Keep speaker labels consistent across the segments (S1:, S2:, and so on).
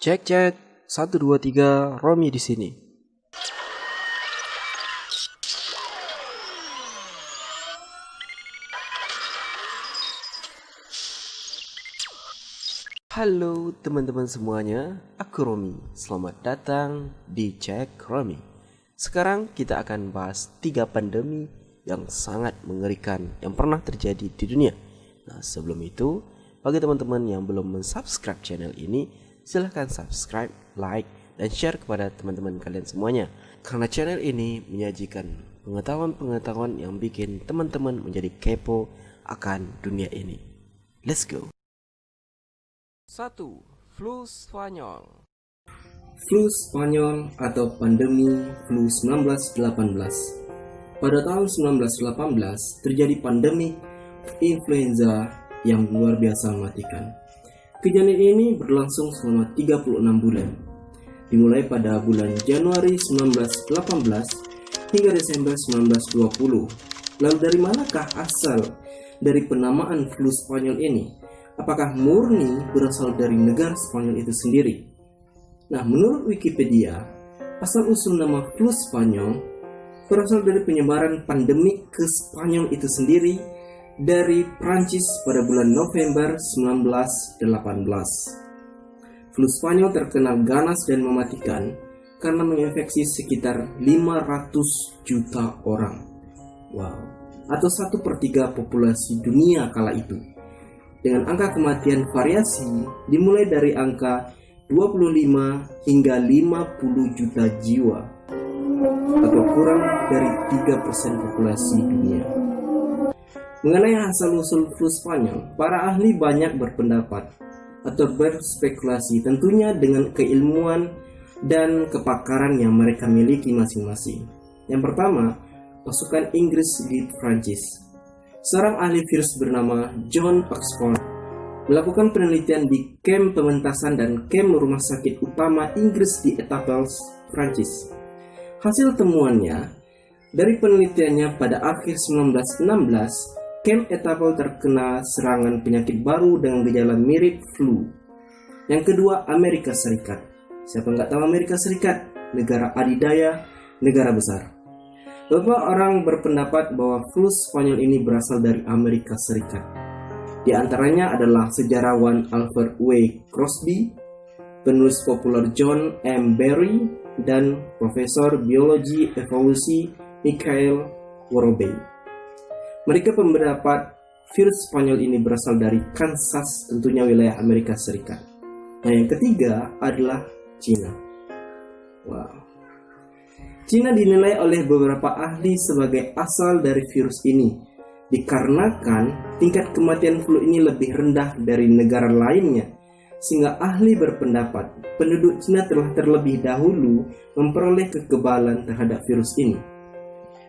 S1: Cek cek, 1 2 3, Romi di sini. Halo teman-teman semuanya, aku Romi. Selamat datang di Cek Romi. Sekarang kita akan bahas 3 pandemi yang sangat mengerikan yang pernah terjadi di dunia. Nah, sebelum itu, bagi teman-teman yang belum mensubscribe channel ini, silahkan subscribe, like, dan share kepada teman-teman kalian semuanya. Karena channel ini menyajikan pengetahuan-pengetahuan yang bikin teman-teman menjadi kepo akan dunia ini. Let's go. 1. Flu Spanyol.
S2: Flu Spanyol atau pandemi flu 1918. Pada tahun 1918 terjadi pandemi influenza yang luar biasa mematikan. Kejadian ini berlangsung selama 36 bulan, dimulai pada bulan Januari 1918 hingga Desember 1920. Lalu dari manakah asal dari penamaan flu Spanyol ini? Apakah murni berasal dari negara Spanyol itu sendiri? Nah, menurut Wikipedia, asal-usul nama flu Spanyol berasal dari penyebaran pandemik ke Spanyol itu sendiri dari Prancis pada bulan November 1918. Flu Spanyol terkenal ganas dan mematikan karena menginfeksi sekitar 500 juta orang. Wow, atau 1/3 populasi dunia kala itu. Dengan angka kematian variasi dimulai dari angka 25 hingga 50 juta jiwa, atau kurang dari 3% populasi dunia. Mengenai asal-usul flu Spanyol, para ahli banyak berpendapat atau berspekulasi, tentunya dengan keilmuan dan kepakaran yang mereka miliki masing-masing. Yang pertama, pasukan Inggris di Prancis. Seorang ahli virus bernama John Oxford melakukan penelitian di kamp pementasan dan kamp rumah sakit utama Inggris di Etaples, Prancis. Hasil temuannya, dari penelitiannya pada akhir 1916, kamp Etaples terkena serangan penyakit baru dengan gejala mirip flu. Yang kedua, Amerika Serikat. Siapa nggak tahu Amerika Serikat? Negara adidaya, negara besar. Beberapa orang berpendapat bahwa flu Spanyol ini berasal dari Amerika Serikat. Di antaranya adalah sejarawan Alfred W. Crosby, penulis populer John M. Barry, dan Profesor Biologi Evolusi Michael Worobey. Mereka berpendapat virus Spanyol ini berasal dari Kansas, tentunya wilayah Amerika Serikat. Nah, yang ketiga adalah Cina. Wow. Cina dinilai oleh beberapa ahli sebagai asal dari virus ini, dikarenakan tingkat kematian flu ini lebih rendah dari negara lainnya, sehingga ahli berpendapat penduduk Cina telah terlebih dahulu memperoleh kekebalan terhadap virus ini.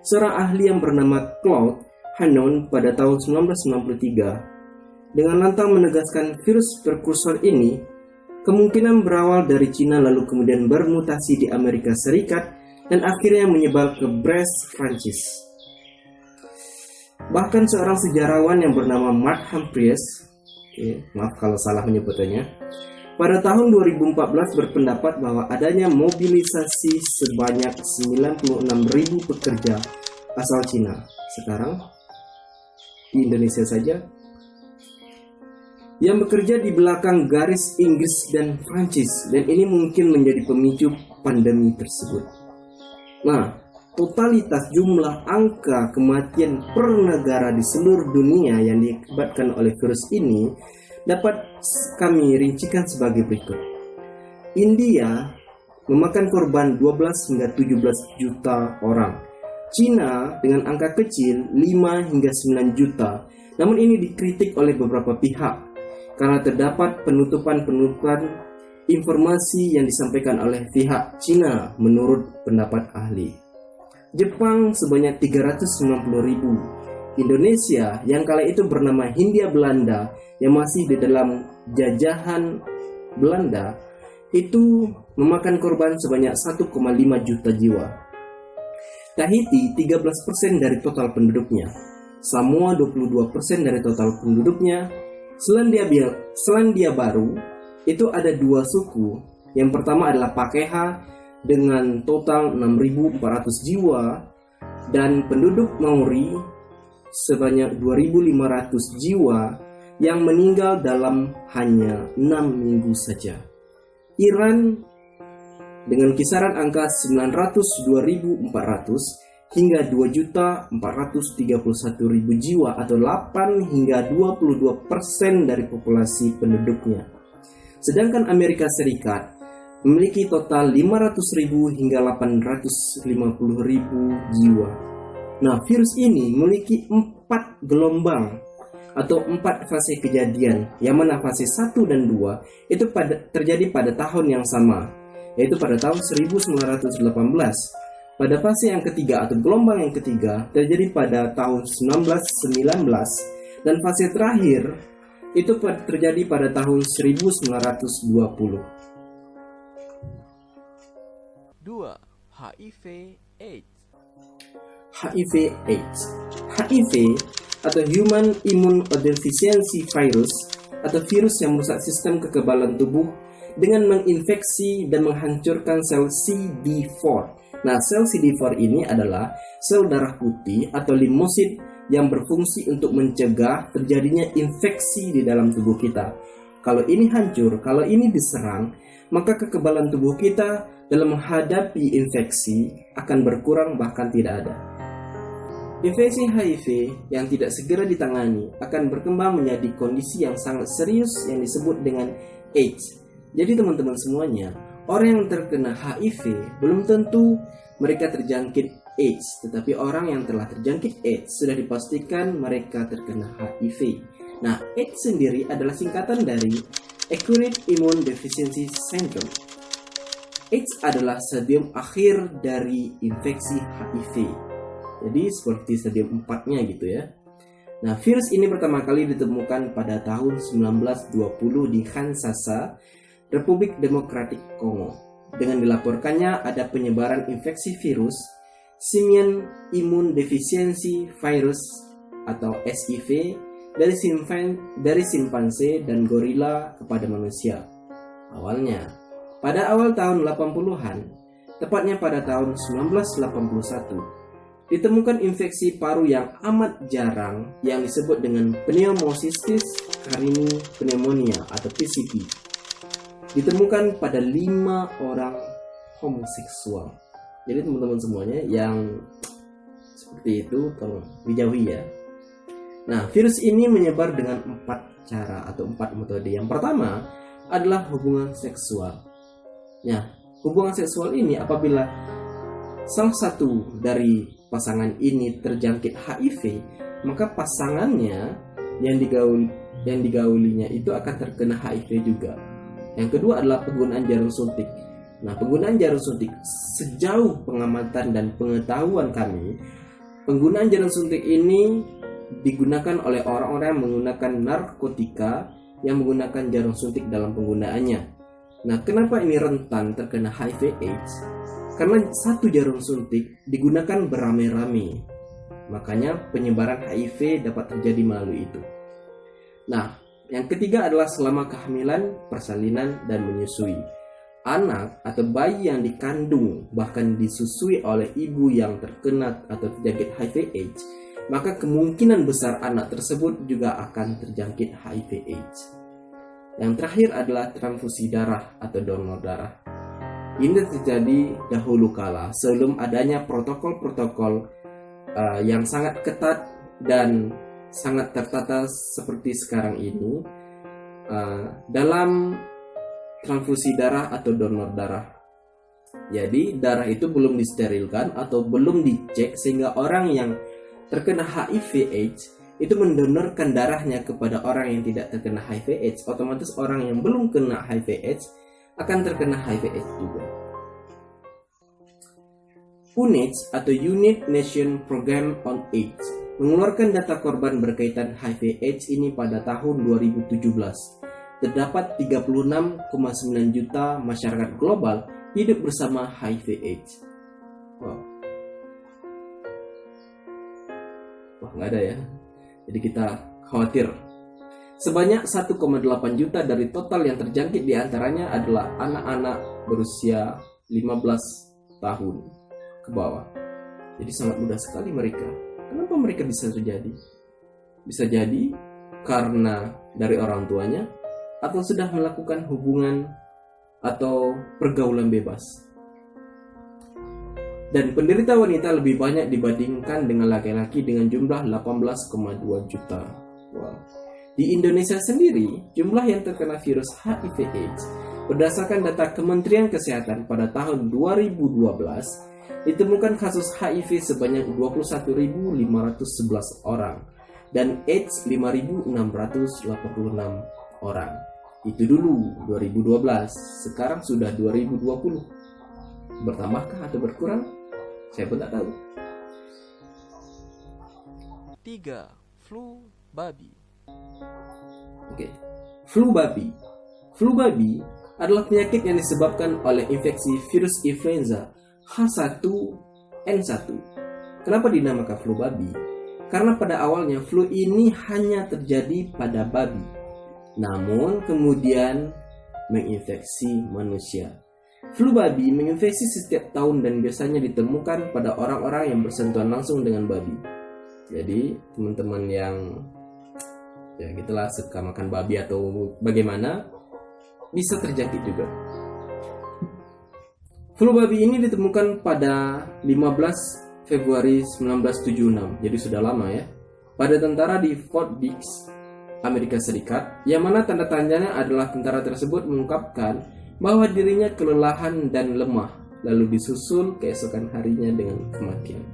S2: Seorang ahli yang bernama Claude Hannon pada tahun 1993 dengan lantang menegaskan virus prekursor ini kemungkinan berawal dari Cina lalu kemudian bermutasi di Amerika Serikat dan akhirnya menyebar ke Brest, Prancis. Bahkan seorang sejarawan yang bernama Mark Humphreys, maaf kalau salah menyebutannya, pada tahun 2014 berpendapat bahwa adanya mobilisasi sebanyak 96.000 pekerja asal Cina sekarang di Indonesia saja yang bekerja di belakang garis Inggris dan Prancis, dan ini mungkin menjadi pemicu pandemi tersebut. Nah, totalitas jumlah angka kematian per negara di seluruh dunia yang diakibatkan oleh virus ini dapat kami rincikan sebagai berikut. India memakan korban 12 hingga 17 juta orang. Cina dengan angka kecil 5 hingga 9 juta. Namun ini dikritik oleh beberapa pihak karena terdapat penutupan informasi yang disampaikan oleh pihak Cina menurut pendapat ahli. Jepang sebanyak 390.000. Indonesia yang kala itu bernama Hindia Belanda yang masih di dalam jajahan Belanda itu memakan korban sebanyak 1,5 juta jiwa. Tahiti 13% dari total penduduknya. Samoa 22% dari total penduduknya. Selandia Baru itu ada 2 suku Yang pertama adalah Pakeha dengan total 6.400 jiwa dan penduduk Maori sebanyak 2.500 jiwa yang meninggal dalam hanya 6 minggu saja. Iran dengan kisaran angka 902.400 hingga 2.431.000 jiwa atau 8 hingga 22% dari populasi penduduknya. Sedangkan Amerika Serikat memiliki total 500.000 hingga 850.000 jiwa. Nah, virus ini memiliki 4 gelombang atau 4 fase kejadian, yang mana fase 1 dan 2 itu terjadi pada tahun yang sama, yaitu pada tahun 1918. Pada fase yang ketiga atau gelombang yang ketiga terjadi pada tahun 1919 dan fase terakhir itu terjadi pada tahun 1920.
S1: 2. HIV AIDS.
S2: HIV AIDS. HIV atau Human Immunodeficiency Virus atau virus yang merusak sistem kekebalan tubuh dengan menginfeksi dan menghancurkan sel CD4. Nah, sel CD4 ini adalah sel darah putih atau limfosit yang berfungsi untuk mencegah terjadinya infeksi di dalam tubuh kita. Kalau ini hancur, kalau ini diserang, maka kekebalan tubuh kita dalam menghadapi infeksi akan berkurang bahkan tidak ada. Infeksi HIV yang tidak segera ditangani akan berkembang menjadi kondisi yang sangat serius yang disebut dengan AIDS. Jadi teman-teman semuanya, orang yang terkena HIV belum tentu mereka terjangkit AIDS, tetapi orang yang telah terjangkit AIDS sudah dipastikan mereka terkena HIV. Nah, AIDS sendiri adalah singkatan dari Acute Immune Deficiency Syndrome. AIDS adalah stadium akhir dari infeksi HIV. Jadi seperti stadium 4-nya gitu ya. Nah, virus ini pertama kali ditemukan pada tahun 1920 di Kinshasa, Republik Demokratik Kongo. Dengan dilaporkannya ada penyebaran infeksi virus Simian Immune Deficiency Virus atau SIV dari simpanse dan gorila kepada manusia. Awalnya, pada awal tahun 80-an, tepatnya pada tahun 1981, ditemukan infeksi paru yang amat jarang yang disebut dengan pneumocystis carinii pneumonia atau PCP. Ditemukan pada 5 orang homoseksual. Jadi teman-teman semuanya yang seperti itu tolong dijauhi ya. Nah, virus ini menyebar dengan 4 cara atau 4 metode. Yang pertama adalah hubungan seksual. Nah, hubungan seksual ini apabila salah satu dari pasangan ini terjangkit HIV, maka pasangannya yang digaulinya itu akan terkena HIV juga. Yang kedua adalah penggunaan jarum suntik. Nah, penggunaan jarum suntik sejauh pengamatan dan pengetahuan kami, penggunaan jarum suntik ini digunakan oleh orang-orang yang menggunakan narkotika yang menggunakan jarum suntik dalam penggunaannya. Nah, kenapa ini rentan terkena HIV/AIDS? Karena satu jarum suntik digunakan beramai-ramai, makanya penyebaran HIV dapat terjadi melalui itu. Nah, yang ketiga adalah selama kehamilan, persalinan, dan menyusui. Anak atau bayi yang dikandung bahkan disusui oleh ibu yang terkena atau terjangkit HIV/AIDS, maka kemungkinan besar anak tersebut juga akan terjangkit HIV/AIDS. Yang terakhir adalah transfusi darah atau donor darah. Ini terjadi dahulu kala sebelum adanya protokol-protokol yang sangat ketat dan sangat tertata seperti sekarang ini dalam transfusi darah atau donor darah. Jadi darah itu belum disterilkan atau belum dicek sehingga orang yang terkena HIV/AIDS itu mendonorkan darahnya kepada orang yang tidak terkena HIV/AIDS. Otomatis orang yang belum kena HIV/AIDS akan terkena HIV/AIDS juga. UNAIDS atau United Nations Program on AIDS mengeluarkan data korban berkaitan HIV/AIDS ini pada tahun 2017. Terdapat 36,9 juta masyarakat global hidup bersama HIV/AIDS. Wow. Wah, nggak ada ya. Jadi kita khawatir. Sebanyak 1,8 juta dari total yang terjangkit diantaranya adalah anak-anak berusia 15 tahun ke bawah. Jadi sangat mudah sekali mereka. Kenapa mereka bisa terjadi? Bisa jadi karena dari orang tuanya atau sudah melakukan hubungan atau pergaulan bebas. Dan penderita wanita lebih banyak dibandingkan dengan laki-laki dengan jumlah 18,2 juta. Wow. Di Indonesia sendiri, jumlah yang terkena virus HIV/AIDS berdasarkan data Kementerian Kesehatan pada tahun 2012 ditemukan kasus HIV sebanyak 21.511 orang dan AIDS 5.686 orang. Itu dulu 2012, sekarang sudah 2020. Bertambahkah atau berkurang? Saya pun tak tahu.
S1: 3. Flu babi.
S2: Oke. Flu babi. Flu babi adalah penyakit yang disebabkan oleh infeksi virus influenza H1N1. Kenapa dinamakan flu babi? Karena pada awalnya flu ini hanya terjadi pada babi, namun kemudian menginfeksi manusia. Flu babi menginfeksi setiap tahun dan biasanya ditemukan pada orang-orang yang bersentuhan langsung dengan babi. Jadi teman-teman yang ya gitulah suka makan babi atau bagaimana bisa terjangkit juga. Flu babi ini ditemukan pada 15 Februari 1976, jadi sudah lama ya, pada tentara di Fort Dix, Amerika Serikat, yang mana tanda tanyanya adalah tentara tersebut mengungkapkan bahwa dirinya kelelahan dan lemah, lalu disusul keesokan harinya dengan kematian.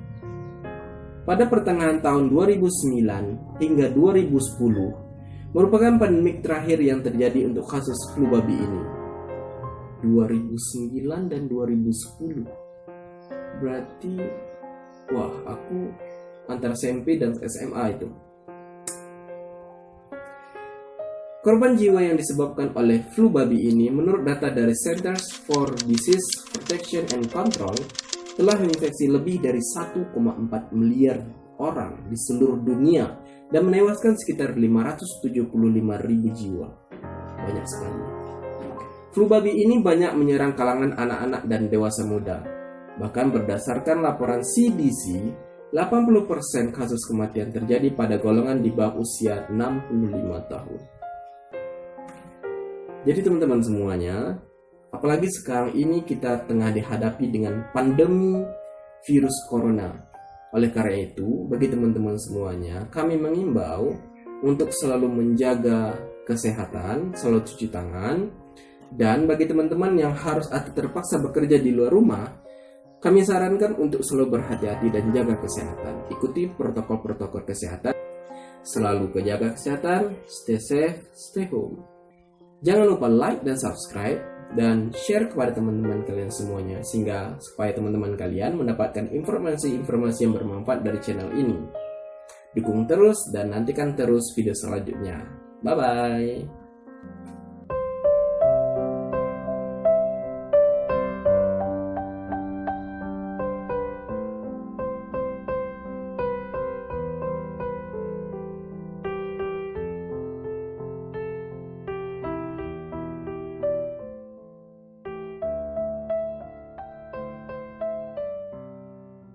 S2: Pada pertengahan tahun 2009 hingga 2010 merupakan pandemik terakhir yang terjadi untuk kasus flu babi ini. 2009 dan 2010. Berarti wah, aku antara SMP dan SMA itu. Korban jiwa yang disebabkan oleh flu babi ini menurut data dari Centers for Disease Protection and Control telah menginfeksi lebih dari 1,4 miliar orang di seluruh dunia dan menewaskan sekitar 575.000 jiwa. Banyak sekali. Flu babi ini banyak menyerang kalangan anak-anak dan dewasa muda. Bahkan berdasarkan laporan CDC, 80% kasus kematian terjadi pada golongan di bawah usia 65 tahun. Jadi teman-teman semuanya, apalagi sekarang ini kita tengah dihadapi dengan pandemi virus corona. Oleh karena itu, bagi teman-teman semuanya, kami mengimbau untuk selalu menjaga kesehatan, selalu cuci tangan, dan bagi teman-teman yang harus atau terpaksa bekerja di luar rumah, kami sarankan untuk selalu berhati-hati dan jaga kesehatan. Ikuti protokol-protokol kesehatan, selalu jaga kesehatan, stay safe, stay home. Jangan lupa like dan subscribe dan share kepada teman-teman kalian semuanya sehingga supaya teman-teman kalian mendapatkan informasi-informasi yang bermanfaat dari channel ini. Dukung terus dan nantikan terus video selanjutnya. Bye bye.